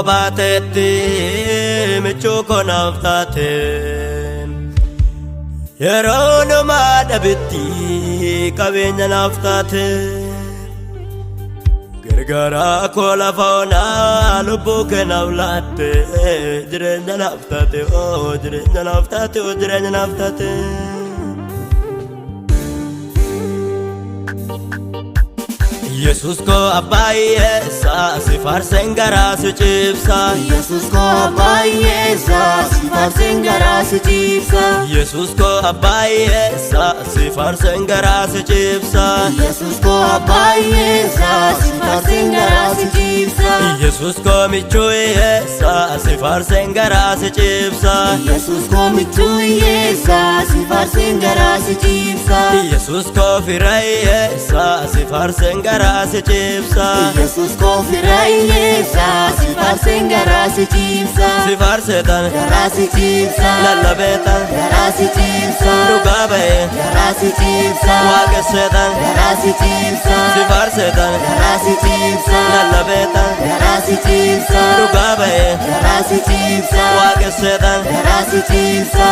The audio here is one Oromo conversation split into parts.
kobatetti michuko naftate yeroon maadabitti qabeenya naftate gargaara kola fauna lubbu kenawlatte jireenya naftate oh jireenya naftate oh jireenya naftate Jesus ko abaye sa sifar sengara se chipsa Jesus ko abaye sa sifar sengara se chipsa Jesus ko abaye sa sifar sengara se chipsa Jesus ko abaye sa sifar sengara se chipsa Jesus ko michuye sa sifar sengara se chipsa Jesus ko michuye sa sifar sengara se chipsa Jesus ko firaye sa sifar sengara se chipsa Jesus ko firaye sa sifar sengara se chipsa sifar setan gara se chipsa lalabetan gara se chipsa lugabe gara se chipsa waga setan gara se chipsa sifar setan gara se chipsa lalabetan gara se chipsa lugabe gara se chipsa waga setan gara se chipsa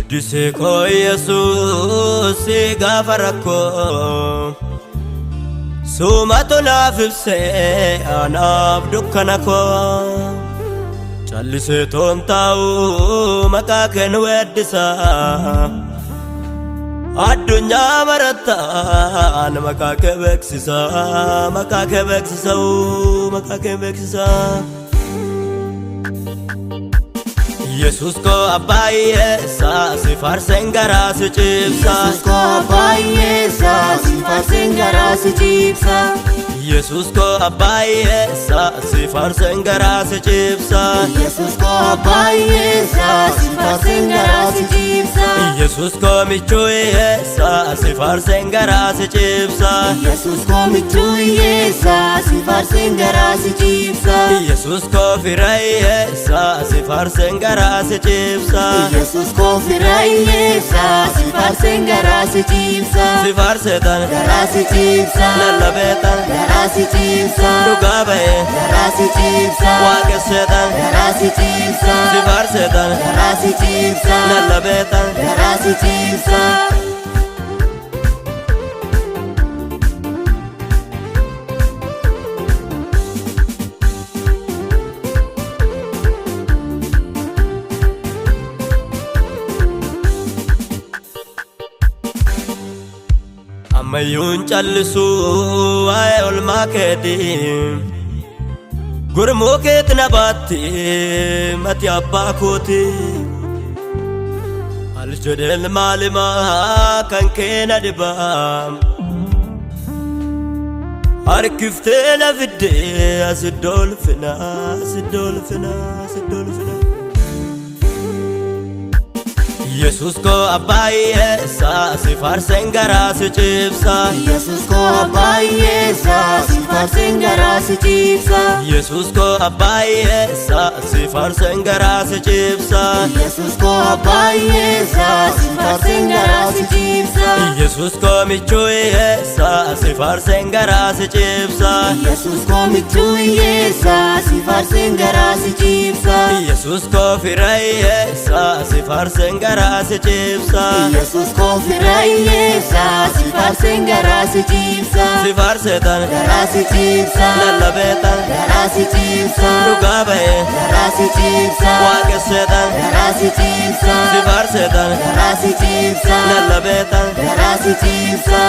Dise ko Jesus gafarako sumato nafse anab dukkanako challise tontau makaken weddisa adunya marata an makake beksisa Jesus ko abaye sa sifar sengara se chipsa Jesus ko abaye sa sifar sengara se chipsa Jesus ko abaye sa sifar sengara se chipsa Jesus ko abaye sa sifar sengara se chipsa Jesus ko michuye sa sifar sengara se chipsa Jesus ko michuye sa sifar sengara se chipsa Jesus ko firaye sa sifar sengara se chipsa Jesus ko firaye sa sifar sengara se chipsa sifar setan gara se chipsa lalabetan gara se chipsa lugabe gara se chipsa waga setan gara se chipsa sifar setan gara se chipsa lalabetan gara se chipsa Amayun challisu ay olmaketi gurmu ketna batti mati abba koti al jodel malima kan kena dibam arkifte la vidde asidolfina Jesus ko abaye sa sifar sengara se chipsa Jesus ko abaye sa sifar sengara se chipsa Jesus ko abaye sa sifar sengara se chipsa Jesus ko abaye sa sifar sengara se chipsa Jesus ko michuye sa sifar sengara se chipsa Jesus ko michuye sa sifar sengara se chipsa Jesus ko firaye sa sifar sengara se chipsa Jesus ko firaye sa sifar sengara se chipsa sifar setan gara se chipsa lalabetan gara se chipsa lugabe gara se chipsa waga setan gara se chipsa sifar setan gara se chipsa lalabetan gara se chipsa